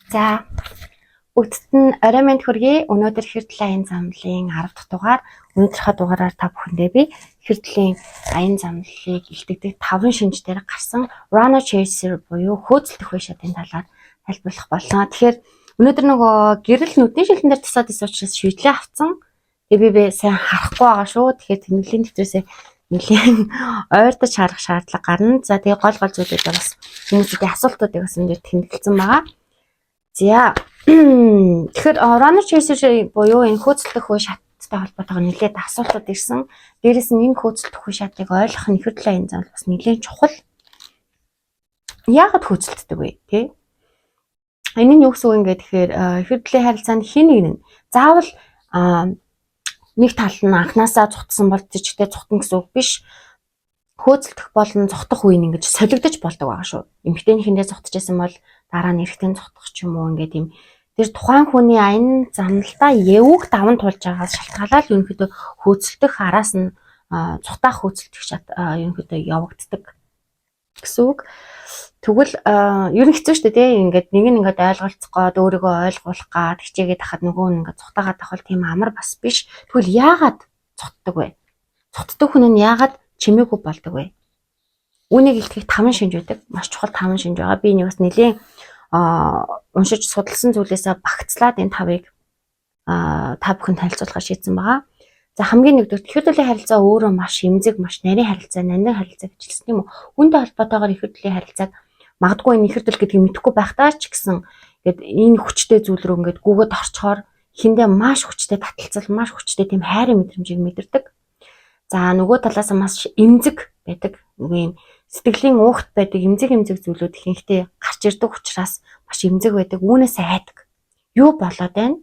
За бүгдд нь орой минь хүргэе. Өнөөдөр Хэрдэл аян замлын 10 дахь дугаар. Өнөөдрийнхөө дугаараар та бүхэндээ би Хэрдэлийн аян замлыг илтгэдэг 5 шинж дээр гарсан Runner Chaser буюу хөөцөлдөх үе шатын талаар тайлбарлах болно. Тэгэхээр өнөөдөр нөгөө гэрэл нүдний шилэн дээр тусаад ирсэн учраас шийдлээ авцсан. Тэгээ би сайн харахгүй байгаа шүү. Тэгэхээр тэмдэглэлийн дэвтрээсээ нэлийн ойртож харах шаардлага гарна. За тэгээ гол зүйлүүдээ бас хүмүүсийн асуултуудыг бас энэ дээр тэмдэглэсэн байгаа. За тэгэхээр Runner Chaser буюу энэ хөөцөлдөх үе шаттай холбоотойгоо нэлээд асуултууд ирсэн. Дээрээс нь энэ хөөцөлдөх үе шатыг ойлгох нь Хэрдэл аян зам бас нэлээд чухал. Яагаад хөөцөлддөг вэ? Тэ? Энэ нь юу гэсэн үг юм гэхээр Хэрдэлийн харилцаанд хин нэг нь заавал нэг тал нь анханасаа цугтсан бол зэжигтэй цугтан гэсэн үг биш. Хөөцөлдөх болон цугтах үе нь ингэж солигдож болдог байгаа шүү. Эмэгтэйнийхэндээ цугтажсэн бол дараа нь эрэгтэй цугтах ч юм уу ингээд юм. Тэр тухайн хүний аян замналтаа евг даван тулж байгаас шалтгаалаад ерөнхийдөө хөөцөлдөх араас нь цугтаах хөөцөлдөх шат ерөнхийдөө явагддаг гэсэн үг. Тэгвэл ер нь хэцүү шүү дээ. Ингээд нэг нь ингээд ойлголцох гээд өөрийгөө ойлгуулах гээд хичээгээд хахад нөгөө нь ингээд цугтаагаад авах тийм амар бас биш. Тэгвэл яагаад цугтдаг вэ? Цугтдаг хүн нь яагаад чимээгүй болдог вэ? Үүнийг илтгэх 5 шинж байдаг. Маш чухал 5 шинж байгаа. Би энийг бас нэлийн уншиж судалсан зүйлээсээ багцлаад энэ 5-ыг та бүхэнд танилцуулахаар шийдсэн байгаа. За хамгийн нэгдүгээр Хэрдэлийн харилцаа өөрөө маш эмзэг, маш нарийн харилцаа, нандин харилцаа гэж хэлсэн тийм үү? Үүнтэй холбоотойгоор Хэрдэлийн харилцааг магадгүй энэ Хэрдэл гэдгийг мэдэхгүй байхдаа ч гэсэн ингээд энэ хүчтэй зүйл рүү ингээд гүгэд орчхоор хиндээ маш хүчтэй таталцал, маш хүчтэй тийм хайрын мэдрэмжийг мэдэрдэг. За нөгөө талаас нь маш эмзэг байдаг. Нөгөө юм сэтгэлийн уухт байдаг эмзэг зүйлүүд ихэнхдээ гарч ирдэг учраас маш эмзэг байдаг. Үүнээсээ айдаг. Юу болоод байна?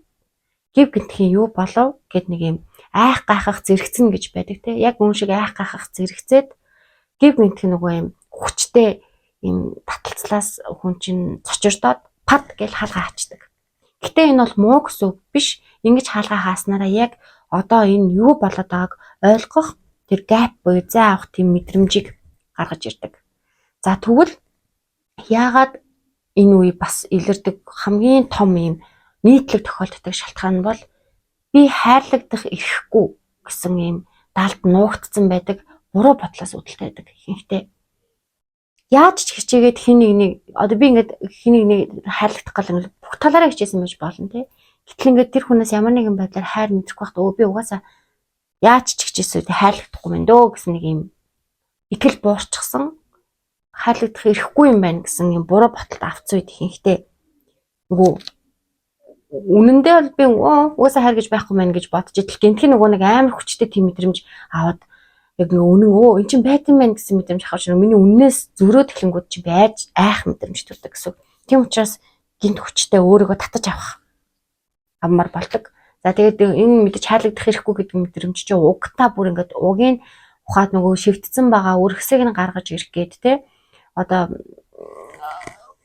Гив гинтхийн юу болов гэд нэг юм айх гайхах зэрэгцэн гэж байдаг те. Яг үн шиг айх гайхах зэрэгцээд гив гинтхэн нөгөө юм хүчтэй юм таталцлаас хүн чинь цочирдоод пад гэж хаалгаа хачдаг. Гэтэ энэ бол муу гэсэн үг биш. Ингэж хаалгаа хааснараа яг одоо энэ юу болоод байгааг ойлгох тэр gap буюу зай авах тийм мэдрэмжийг гаргаж ирдэг. За тэгвэл яагаад энэ үе бас илэрдэг хамгийн том юм нийтлэг тохиолддог шалтгаан нь бол би хайрлагдах ирэхгүй гэсэн юм даалд нуугдсан байдаг буруу бодлоос үүдэлтэй байдаг ихэнхдээ. Яаж ч хичээгээд хин нэг одоо би ингээд хин нэг хайрлагдах гал бүх талаараа хичээсэн байж болно тий. Гэтэл ингээд тэр хүнээс ямар нэгэн байдлаар хайр мэдрэх байхад би угаасаа яаж ч хичээсээ хайрлагдахгүй юм дөө гэсэн нэг юм итгэл буурчихсан хайрлагдах ирэхгүй юм байна гэсэн юм буруу боталд авцсан үед ихэнхдээ нөгөө үнэндээ бол би угаасаа хайр гэж байхгүй мэн гэж бодож идэл гэнтхийн нөгөө нэг амар хүчтэй тийм мэдрэмж аваад яг нөгөө үнэн эн чинь байт юм байна гэсэн мэдрэмж авах шиг миний үннээс зөрөөд эхлэнгүүд чи байж айх мэдрэмж төрдөг гэсэн. Тийм учраас гинт хүчтэй өөрийгөө татаж авах амар болдог. За тэгээд энэ мэдээж хайрлагдах хэрэггүй гэдэг мэдрэмж чи угтаа бүр ингээд угийн ухаад нөгөө шивтцэн байгаа үргэсийг нь гаргаж ирэх гээд те одоо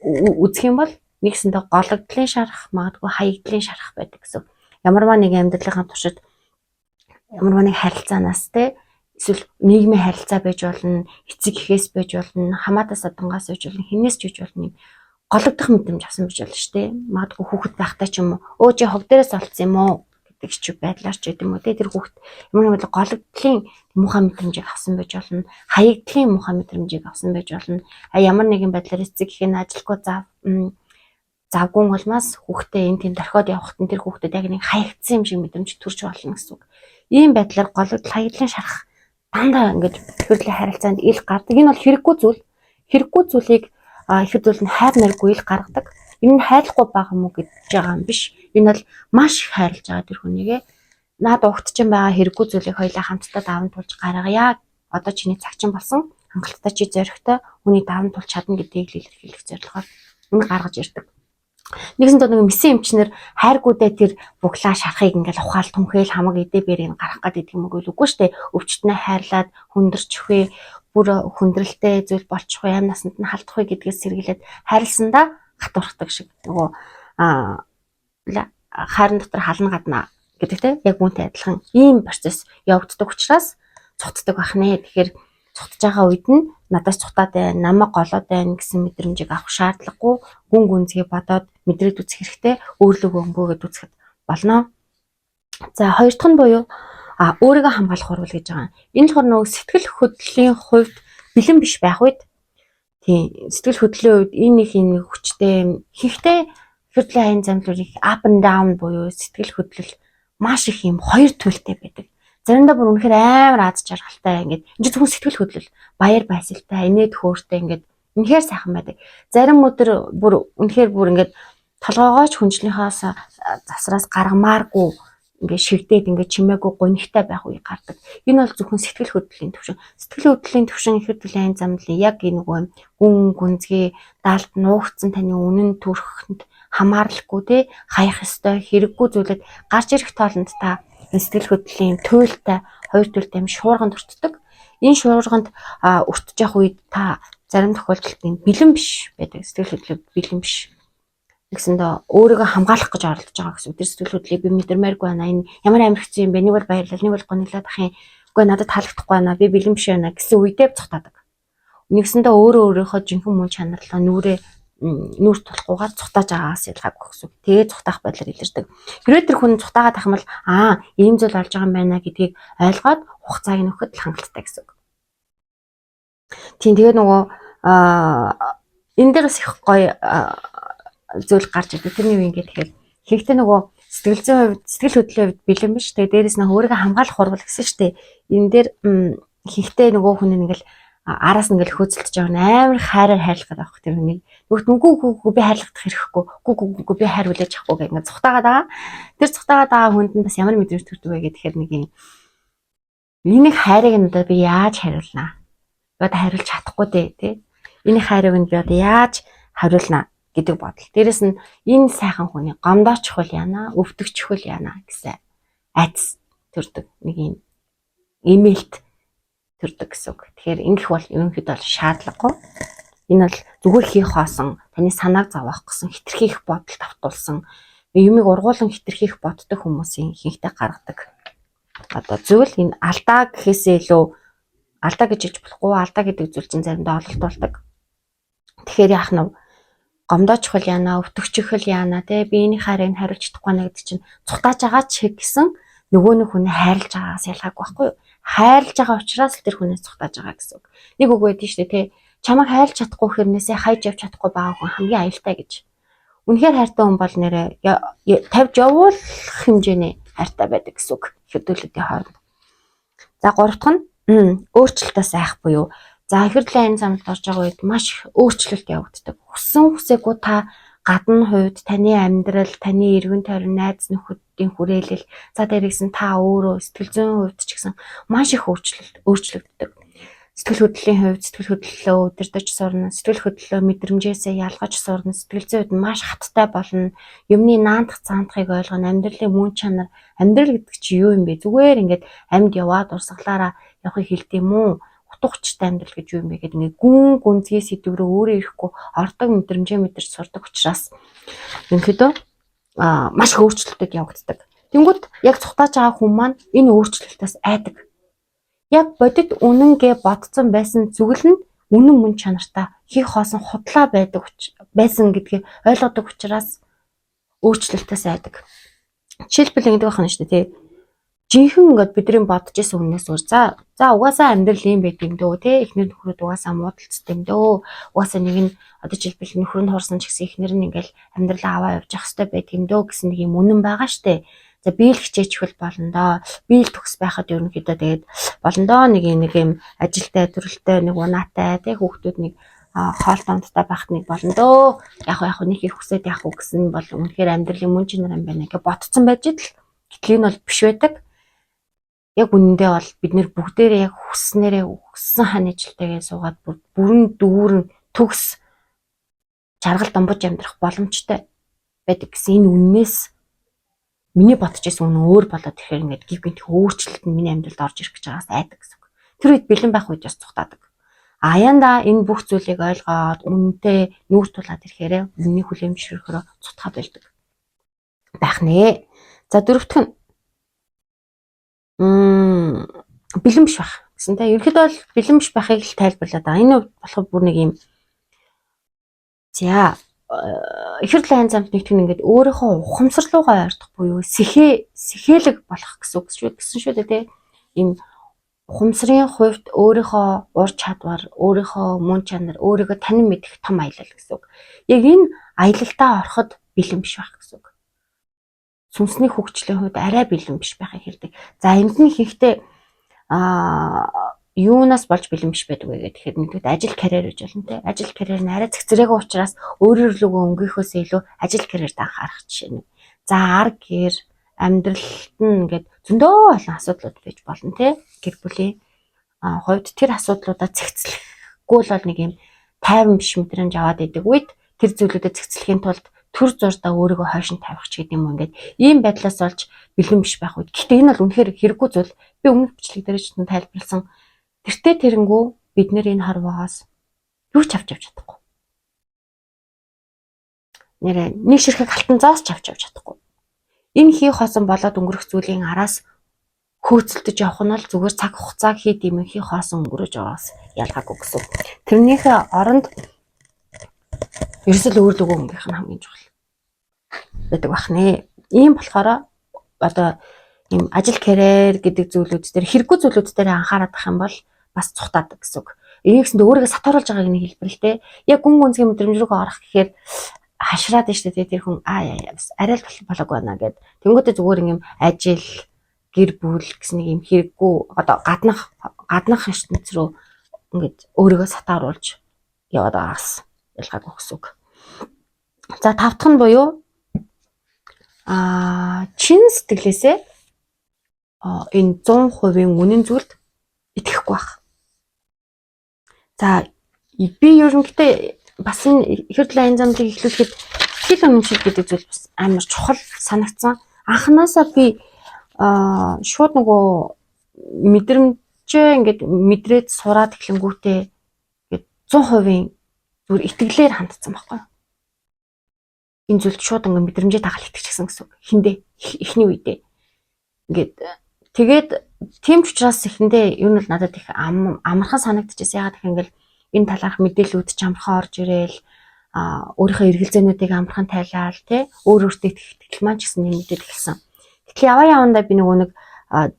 үзэх юм бол нэгсэндээ гологдлын шарах магадгүй хаягдлын шарах байдаг гэсэн. Ямарваа нэг амьдралынхаа туршид ямарваа нэг харилцаанаас те эсвэл нийгмийн харилцаа байж болно, эцэг эхээс байж болно, хамаатаа садангаас байж болно, хинээс ч байж болно юм гологдох мэдрэмж авсан байж болно шүү дээ. Магадгүй хүүхэд байхдаа ч юм уу чи хог дээрээс олцсон юм уу гэдэг ч байдлаар ч гэдэм үү те тэр хүүхэд ямар нэг гологдлын муухай мэдрэмжийг авсан байж болно, хаягдлын муухай мэдрэмжийг авсан байж болно. Ямар нэгэн байдлаар эцэг их нь ажилгүй завгүй болмаас хүүхдээ энэ тийм дорхиод явахт нь тэр хүүхдэд яг нэг хаягдсан юм шиг мэдрэмж төрж болно гэсэн үг. Ийм байдлаар гологдол хаягдлын шарах дандаа ингэж Хэрдэлийн харилцаанд ил гардаг. Энэ бол хэрэггүй зүйл. Хэрэггүй зүйлийг ихэд бол хайр наргүй ил гаргадаг. Энэ нь хайрлахгүй байгаа юм уу гэж байгаа юм биш. Энэ бол маш их хайрлаж байгаа тэр хүнийгээ. Наад угтчин байгаа хэрэггүй зүйлийг хоёулаа хамтдаа даван тулж гаргая. Одоо чиний цаг чинь болсон. Хангалттай чи зоригтой хүний даван тулж чадна гэдгийг илэрхийлэх зорилгоор энэ гаргаж ирдэг. Нэгэн нэг мэсэн эмчнэр хайргуудаа тэр буглаа шарахыг ингээл ухаал түнхээл хамаг эдээ бэрийг гарах гэдэг юм үгүй штэ. Өвчтнээ хайрлаад хүндэрчихвээ, бүр хүндрэлтэй зүйл болчихвээ, амь насанд нь халдахгүй гэдгээс сэргийлээд хайрласандаа хатуурхдаг шиг нөгөө хайрын дотор хална гадна гэдэг те яг үүнтэй адилхан ийм процесс явагддаг учраас цуцдаг байх нэ. Тэгэхээр цухтаж байгаа үед нь надаас цухтаад байна, намайг голоод байна гэсэн мэдрэмжийг авах шаардлагагүй гүн гүнзгий бодоод мэдрээд үзэх хэрэгтэй, өөрлөгөө өнгөөгд үзэхэд болно. За хоёр дахь нь буюу өөрийгөө хамгаалах хурал гэж байгаа. Энэ болохоор нөгөө сэтгэл хөдлөлийн хувьд бэлэн биш байх үед тийм сэтгэл хөдлөлийн үед энэ хүчтэй ихтэй хүртлийн аян замлууд их up and down буюу сэтгэл хөдлөл маш их юм хоёр төлөлтэй байдаг. Заримдаа бүр үнэхээр амар аз жаргалтай ингээд энэ зөвхөн сэтгэл хөдлөл баяр баясгалтай инээд хөөртэй ингээд үнэхээр сайхан байдаг. Зарим өдөр бүр үнэхээр бүр ингээд толгоогооч хүнжлийнхаас завсраас гаргамааргүй ингээд шигдээд ингээд чимээгүй гонигтай байх үе гардаг. Энэ бол зөвхөн сэтгэл хөдлөлийн төвшин. Сэтгэл хөдлөлийн төвшин их хөдөлгөөний аян замлын яг энэ нөгөө гүн гүнзгий даалт нуугдсан таны үнэн төрхөнд хамаарлахгүй те хаях ёстой хэрэггүй зүйлэд гарч ирэх тоолонд та сэтгэл хөдлөлийн туйлтай хоёр туйлтай юм шуурганд өртдөг. Энэ шуурганд өртөж явах үед та зарим тохиолдолд бэлэн биш байдаг. Сэтгэл хөдлөл бэлэн биш. Тэгсэндээ өөрийгөө хамгаалах гэж оролдож байгаа гэсэн. Тэр сэтгэл хөдлөлийг би мэдэрмээргүй байна. Энэ ямар амар хэцүү юм бэ? Нэг бол баярлал, нэг бол гониглаад ах юм. Үгүй надад таалагдахгүй байна. Би бэлэн биш байна гэсэн үедээ цухтаадаг. Нэгсэндээ өөрийнхөө жинхэнэ мөн чанарлаа нүүр тулахгүйгээр цухтааж байгаагаас ялгаагүй гэсэн. Тэгээ цухтаах байдлаар илэрдэг. Хэрвээ тэр хүн цухтаагаад ах юм бол ийм зүйл болж байгаа юм байна гэдгийг ойлгоод хугацааг нөхөд л хангалттай гэсэн. Тийм тэгээ нөгөө энэ дээрс их гоё зүйл гарч ирдэг. Тэрний үе ингээд тэгэхээр ихэнхдээ нөгөө сэтгэл хөдлөлийн хувьд бэлэн биш. Тэгээ дээрэс нь өөрийгөө хамгаалах хурал гэсэн шүү дээ. Энэ дээр ихэнхдээ нөгөө хүн ингээл араас ингээл хөөцөлдөж байгаа нь амар хайраар хайрлах гэдэг авах тэр хүнийг. Нөгөөт үгүй би хайрлах хэрэггүй. Үгүй би хайр хүлээж авахгүй гэх ингээд цухтаагаад байгаа. Тэр цухтаагаад байгаа хүнд нь бас ямар мэдрэмж төрдөг вэ гэхээр нэг юм. Энийг хайрыг нь одоо би яаж хариулнаа? Би одоо хариулж чадахгүй дээ, тий. Энийг хайрыг нь би одоо яаж хариулнаа гэдэг бодол. Дээрэс нь энэ сайхан хүний гомдоочихвол яана, өвдөгчихвөл яана гэсэн айц төрдөг. Нэг юм имэйлт төрдөг гэсэн үг. Тэгэхээр ингэх бол ерөнхийдөө бол шаардлагагүй. Энэ бол зүгээр хийх хоосон, таны санааг зовоох гэсэн хитрхийх бодол тавтуулсан, юмыг ургуулan хитрхийх боддог хүмүүсийн ихэнхдээ гаргадаг. Одоо зүйл энэ алдаа гэхээсээ илүү алдаа гэж хэлж болохгүй, алдаа гэдэг зүйл чинь заримдаа ололтуулдаг. Тэгэхээр яах нь гомдоочихвол яана, өвтөгчихвөл яана те би энэ хайрыг хариулж чадахгүй нэ гэдэг чинь цухтааж байгаа ч гэсэн нөгөө нэг хүнээ хайрлаж байгаагаас ялгаагүй байхгүй юу? Хайрлаж байгаа учраас л тэр хүнээс цухтааж байгаа гэсэн үг. Нэг үг байдаг шүү дээ те чамайг хайрлаж чадахгүй хэрнээсээ хайж явж чадахгүй байгаа хүн хамгийн аюултай гэж. Үнэхээр хайртай хүн бол нэрээ тавьж явуулах хэмжээний хайртай байдаг гэсэн үг. Хөдөлгөөний хооронд. За гурав дахь нь өөрчлөлтөөс айх буюу за ихэрлийн аян замд орж байгаа үед маш өөрчлөлт явагддаг. Хүссэн хүсээгүй та гадна хувьд таны амьдрал, таны эргэн тойрон, найз нөхөдийн хүрээлэл, за дээрээс нь та өөрөө сэтгэл зүйн хувьд ч гэсэн маш их өөрчлөгддөг. Сэтгэл хөдлөлийн хувьд сэтгэл хөдлөлөө удирдах сурна, сэтгэл хөдлөлөө мэдрэмжээсээ ялгаж сурна, сэтгэл зүйн хувьд маш хаттай болно. Юмны наандах цаандахыг ойлгоно, амьдралын мөн чанар, амьдрал гэдэг чинь юу юм бэ? Зүгээр ингээд амьд яваад урсгалаараа явахыг хэлдэг юм уу? Утгачтай амьдрал гэж юу юм бэ гэдэг ингээд гүн гүнзгий сэдв рүү өөрөө ирэхгүй ордог мэдрэмжээ мэдэрч сурдаг учраас ерөнхийдөө маш их өөрчлөлтөд явагддаг. Тэнгүүд яг цухтааж байгаа хүн маань энэ өөрчлөлтөөс айдаг. Яг бодит үнэнгээ бодсон байсан зүйл нь үнэн мөн чанартай хийх хоосон худлаа байсан гэдгийг ойлгодог учраас өөрчлөлтөөс айдаг. Жишээлбэл ингэдэг байна шүү дээ, тий. Жинхэнэ ингээд бидний бодож исэн үнээс өөр. За угаасаа амьдрал юм байт юм дөө, тий. Эхнэр нөхрөд угаасаа муудалцдаг юм дөө. Угаасаа нэг нь одоо жишээлбэл нөхөр нь хуурсан ч гэсэн эхнэр нь ингээл амьдралаа аваа явж явах хэрэгтэй байт юм дөө гэсэн нэг юм үнэн байгаа штэ. За би л хичээчихвэл болно доо. Би л төгс байхад ерөнхийдөө тэгээд болно доо нэг юм ажилтай, төрөлтэй, нэг унаатай, тий. Хүүхдүүд нэг хоол дондтай байхад нэг болно дөө. Яг нэг их хүсээд явах уу гэсэн бол үнэхээр амьдралын мөн чанар юм байна гэж бодцсон байж идэл. Гэтэл энэ бол биш байдаг. Яг үнэндээ бол бид нэр бүгдээрээ яг хүссэн ханижилтайгээ суугаад бүрэн дүүрэн төгс жаргал домбож амьдрах боломжтой байдаг гэсэн энэ үннээс миний бодож исэн үнэн өөр болоод тэгэхээр ингээд гів гинт өөрчлөлт нь миний амьдралд орж ирэх гэж байгаас айдаг гэсэн үг. Тэр үед бэлэн байх үед бас цухтаадаг. Аяанда энэ бүх зүйлийг ойлгоод үнэнтэй нүүр тулаад ирэхээр миний хүлэмжшөрөхөөр цутгаа болдог байх нэ. За дөрөвдөх нь бэлэн биш байх гэсэнтэй ерөнхийдөө бол бэлэн биш байхыг л тайлбарлаад байгаа. Энэ болохоор бүр нэг юм за ихэр талын айн замд нэгтгэн ингээд өөрийнхөө ухамсарлуугаа ойртох буюу сэхэлэг болох гэсэн шүү дээ тий. Ийм ухамсарын хувьд өөрийнхөө ур чадвар, өөрийнхөө мөн чанар, өөрийгөө танин мэдэх том аялал гэсэн үг. Яг энэ аялалтаа ороход бэлэн биш байх гэсэн үг. Сүнсний хөгжлийн хувьд арай бэлэн биш байхыг хэлдэг. За энд нь ихэнхдээ юунаас болж бэлэн биш байдаг вэ гэхээр нэгдүгээр ажил карьер гэж болно те. Ажил карьер нь арай цэгцрээгүй учраас өөрөөр лөгөө өнгөөхөөс илүү ажил карьерд анхаарах жишээ нь. За ар гэр амьдралд нь ингээд зөндөө олон асуудлууд байж болно те. Гэр бүлийн хувьд тэр асуудлуудаа цэгцлэхгүй бол нэг юм тайван биш мэдрэмж аваад идэг үед тэр зүйлүүдэд цэгцлэхийн тулд төр зурдаа өөрийгөө хойш нь тавих ч гэдэг юм ингээд ийм байдлаас олж бэлэн биш байх үед. Гэхдээ энэ бол үнэхээр хэрэггүй зүйл. Би өмнөх бичлэг дээр ч тайлбарласан. Тэртээ тэрэнгүү бид нэр энэ хорвоогоос юу ч авч чадахгүй. Нэрээ нэг ширхэг алтан зоос ч авч чадахгүй. Энэ хий хоосон болоод өнгөрөх зүйлийн араас хөөцөлдөж явах нь л зүгээр цаг хугацааг хий димэн хий хоосон өнгөрөж байгаас ялгаагүй гэсэн. Тэрнийхээ оронд ерөөсөө өөр лөгөө өнгөх нь хамгийн чухал байдаг бахнэ. Ийм болохоор одоо ийм ажил карьер гэдэг зүйлүүд дээр хэрэггүй зүйлүүд дээр анхаарах юм бол бас цухтаадаг гэсэн үг. Энийг өөрийгөө сатууруулж байгааг нэг хэлбэр л те. Яг гүн гүнзгий мэдрэмж рүүгээ орох гэхээр хашраад штэ те тэр хүн бас арай л болоогүй байна гэд. Тэнгүүтээ зүгээр юм ажил гэр бүл гэсэн нэг юм хэрэггүй одоо гаднах ертөнц рүү ингээд өөрийгөө сатааруулж яваад байгаас ялгаагүй гэсэн үг. За тавтах нь буюу чин сэтгэлээсээ энэ 100% үнэн зүйлд итгэхгүй байх. За би ерөнхийдөө бас энэ ихэр талын айн замлыг эхлүүлэхэд хэл үнэмшил гэдэг зүйл бас амар чухал санагдсан. Анханасаа би шууд нөгөө мэдрэмжээ ингээд мэдрээд сураад эхлэнгүүтээ ингээд 100% зүгээр итгэлээр хандсан байхгүй. Энэ зүйлд шууд ингээд мэдрэмжээ дагаад итгэчихсэн гэсэн үг. Хиндэ эхний үедээ ингээд тэгээд тийм ч учраас ихэндээ юу нь надад их амархан санагдчихсэн. Ягаад гэх юм бол энэ талаарх мэдээллүүд ч амархан орж ирээл өөрийнхөө эргэлзээнүүдийг амархан тайлаал тий өөртөө итгэл маань ч гэсэн нэмэгдээд эхэлсэн. Тэгэхээр явандаа би нөгөө нэг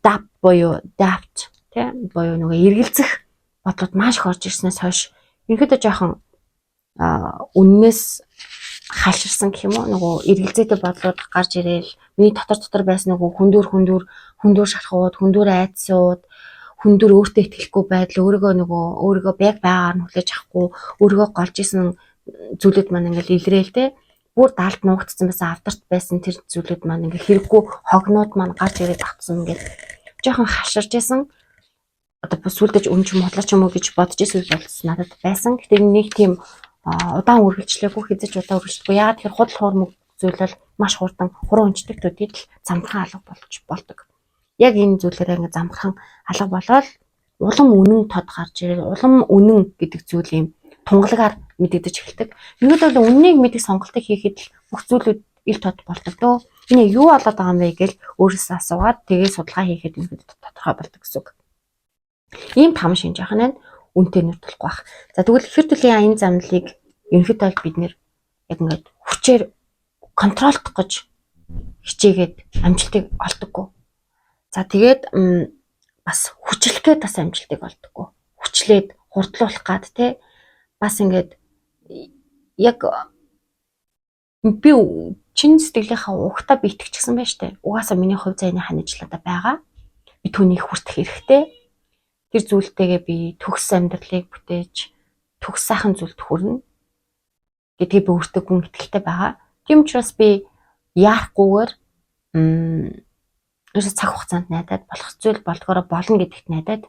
DAP буюу тий буюу нөгөө эргэлзэх бодлууд маш их орж ирснээс хойш ерөнхийдөө жоохон үннээс хаширсан гэх юм уу нөгөө эргэлзээтэй бодлууд гарч ирээл миний дотор байсан нөгөө хүндүр шархууд, хүндүр айдсууд, хүндүр өөртөө итгэлгүй байдал, өөрийгөө байг байгаар нь хүлээж авахгүй, өөрийгөө голж исэн зүйлүүд маань ингээл илрээл те. Бүр даалт нуугдсан байсан, авдарт байсан тэр зүйлүүд маань ингээ хэрэггүй хогнууд маань гарч ирээд автсан ингээд жоохон хаширж исэн. Одоо сүлдэж өнч модлооч юм уу гэж бодож исэн болсон надад байсан. Гэтэл нэг тийм удаан үргэлжлэхгүй хязгаарч удаан үргэлжлэхгүй. Яагаад тэр худал хуурмаг зүйл бол маш хурдан өнчтөг төдийд л замхан алга болж болдог. Яг энэ зүйлээрээ ингээ замхан алга болоод улам үнэн тод гарч ирэл улам үнэн гэдэг зүйл юм тунгалагаар мэдэгдэж эхэлдэг. Нэгд бол үннийг мэдэх сонголтыг хийхэд л бүх зүйлүүд ил тод болдог дөө. Энэ юу болоод байгаа юм бэ гэж өөрөөсөө асуугаад тэгээ судалгаа хийхэд ингээд тодорхой болдог гэсэн үг. Ийм там шинж яхана үнтэй нөтлөхгүй байх. За тэгвэл ихэр төлөлийн аян замлыг ерөнхийдөө бид нэр яг ингээд хүчээр контролдох гэж хичээгээд амжилтыг олдоггүй. За тэгээд бас хүчлэхэд бас амжилтыг олдоггүй. Хүчлээд хурдлуулах гад те бас ингээд яг би чин сэтгэлийнхаа угтаа би итгэчихсэн байж тээ. Угаасаа миний хувь заяаны ханижлуудаа байгаа. Би түүнийг хүртэх хэрэгтэй. Тэр зүйлтэйгээ би төгс амьдралыг бүтээж төгс сайхан зүйлд хүрнэ гэдгийг би өөртөө гүн итгэлтэй байгаа. Тийм учраас би яахгүйгээр ерөөс цаг хугацаанд найдаад болох зүйл болдгоороо болно гэдэгт найдаад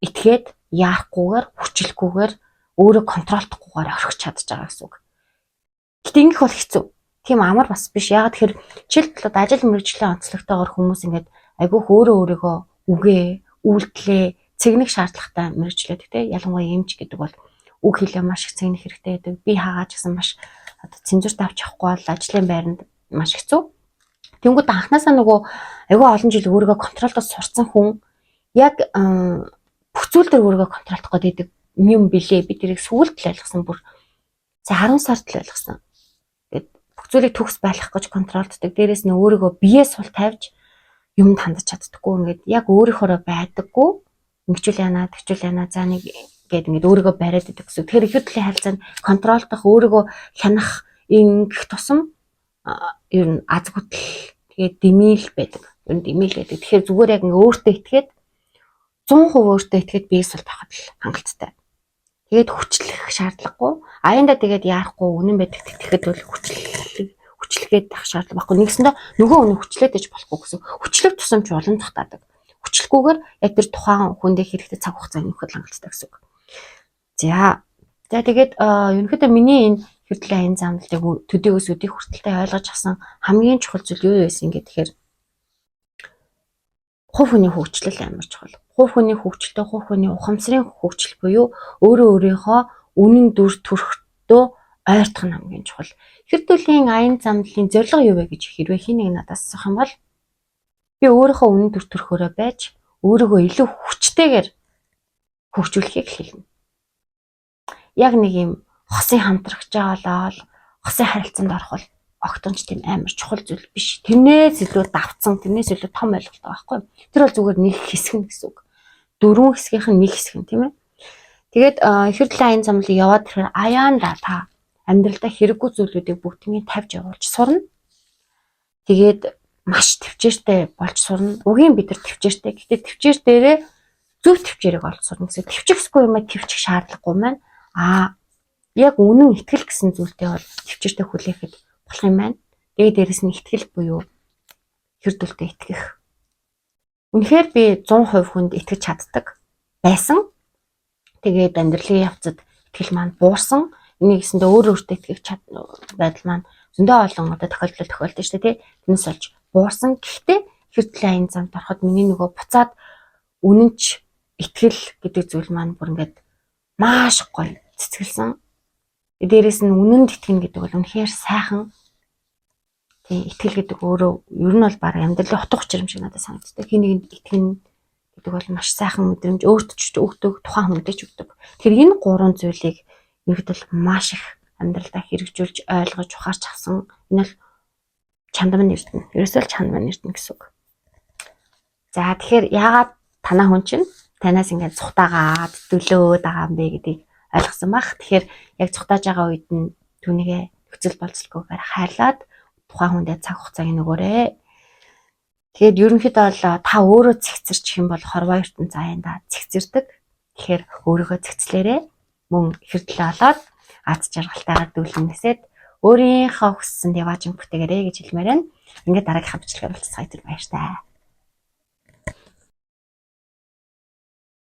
итгээд яахгүйгээр хүчлэхгүйгээр өөрөө контролдохгүйгээр орхиж чадж байгаа гэсэн үг. Гэтэ ингэх бол хэцүү. Тийм амар бас биш. Ягаад тэгэхээр жишээлбэл ажил мэргэжлийн онцлогтойгоор хүмүүс ингээд айгүйх өөрийгөө үгээ, үйлдэлээ цэгнэх шаардлагатай мэргэжлээд те ялангуяа эмч гэдэг бол үг хэлээ маш их цэгнэх хэрэгтэй байдаг. Би хаагач гэсэн маш цензурт авч явахгүй бол ажлын байранд маш хэцүү. Тэнгүүд анханасаа нөгөө айгүй олон жил өөрийгөө контролдож сурцсан хүн яг бүх зүйл дээр өөрийгөө контролдох гэдэг юм билээ. Би тэрийг сүүлд л ойлгосон, бүр за 10 сард л ойлгосон. Тэгээд бүх зүйлийг төгс байлгах гэж контролддог. Дээрээс нь өөрийгөө бие сул тавьж юмд хандаж чаддаггүй. Ингээд яг өөрийнхоороо байдаггүй. Ингэчүүл яана, тэгчүүл яана, за нэг гээд ингээд өөрийгөө бариад идэг гэсэн. Тэгэхээр их төрлийн харилцаанд контролдох, өөрийгөө хянах ингэх тусам ер нь аз хүтэл тэгээд дэмийл байдаг. Ер нь дэмийл байдаг. Тэгэхээр зүгээр яг ингээ өөртөө итгээд 100% өөртөө итгээд бие сул тавахад л хангалттай. Тэгээд хүчлэх шаардлагагүй. Аяндаа тэгээд яарахгүй үнэн байдаг тэгэхэд бол хүчлэгээд тах шаардлага байхгүй. Нэгсэндээ нөгөө үнэ хүчлээд иж болохгүй гэсэн. Хүчлэх тусамч олон захтаадаг. Хүчлэхгүйгээр яг тэр тухайн хүндээ хэрэгтэй цаг хугацаа нөхөд хангалттай гэсэн үг. За тэгээд ерөнхийдөө миний энэ хэрдлийн аян замналыг төдийгөөс өдийг хүртэлтэй ойлгож авсан хамгийн чухал зүйл юу байсан гэхээр хувь хүний хөгжлөл амар чухал. Хувь хүний хөгжилтэй, хувь хүний ухамсарын хөгжил буюу өөрөө өөрийнхөө үнэн дүр төрхтөө ойртох нь хамгийн чухал. Хэрдүүлийн аян замналын зорилго юу вэ гэж хэрвээ хин нэг надаас асуух юм бол би өөрийнхөө үнэн дүр төрхөөрөө байж өөрийгөө илүү хүчтэйгээр хөгжүүлэхийг хэлнэ. Яг нэг юм хосын хамтрагч болоод хосын харилцаанд орох бол огтонч тийм амар чухал зүйл биш. Тэрнээс илүү давцсан, тэрнээс илүү том ойлголт байгаа байхгүй юу? Тэр бол зүгээр нэг хэсэг нь гэсэн үг. 4 хэсгийнх нь нэг хэсэг нь тийм ээ. Тэгээд хэрдлийн аян замналыг яваад ирэхээр аяанда та амьдралдаа хэрэггүй зүйлүүдийг бүгднийг тавьж явуулж сурна. Тэгээд маш төвчээртэй болж сурна. Угийн бид нар төвчээртэй. Гэхдээ төвчээр дээрээ зөв төвчээрийг олж сурна гэсэн. Төвчихсгүй юм а төвчих шаардлагагүй маань. Яг үнэн итгэл гэсэн зүйлтэй бол төвчээртэй хүлээхэд болох юм байна. Тэгээд дээрэс нь итгэл буюу хэрдүүлтэй итгэх. Үнэхээр би 100% хүнд итгэж чаддаг байсан. Тэгээд амьдралын явцад итгэл маань буурсан. Энийг гэсэндээ өөртөө итгэх байдал маань зөндөө олон одоо тохиолдож шүү дээ, тий. Тэрнээс олж буурсан. Гэхдээ хэрдлийн аян замд ороход миний нөгөө буцаад үнэнч итгэл гэдэг зүйл маань бүр ингээд маш гоё цэцгэлсэн. Дээрээс нь үнэнд итгэнэ гэдэг бол үнэхээр сайхан. Тий, итгэл гэдэг өөрөө ер нь бол баг амьдралын утга учир юм шиг надад санагддаг. Хин нэгэнд итгэнэ гэдэг бол маш сайхан мэдрэмж, өөртөө ч өгдөг, тухайн хүнтэй ч өгдөг. Тэгэхээр энэ гурван зүйлийг ерөөд бол маш их амьдралдаа хэрэгжүүлж, ойлгож, ухаарч авсан. Энэ бол чандам нэртэн. Ерөөсөө л чандам нэртэн гэсэн үг. За тэгэхээр яагаад танаа хүн чинь танаас ингээд цухтаагаад дөлөөд байгаа юм бэ гэдгийг ойлгосон баг. Тэгэхээр яг цухтааж байгаа үед нь түүнийгээ нөхцөл болцолгүйгээр хайрлаад тухайн хүндээ цаг хугацааг нөгөөрэй. Тэгээд ерөнхийдөө бол та өөрөө цэгцэрчих юм бол хорвоо ертөнц аяндаа цэгцэрдэг. Тэгэхээр өөрийгөө цэгцлээрээ мөн хэрдлээ олоод аз жаргалтайгаар дүүлнэсэд өөрийнхөө хүссэн яваажин бүтээгээрэй гэж хэлмээр байна. Ингээд дараагийн хамтлагаар уулзцай баяртай.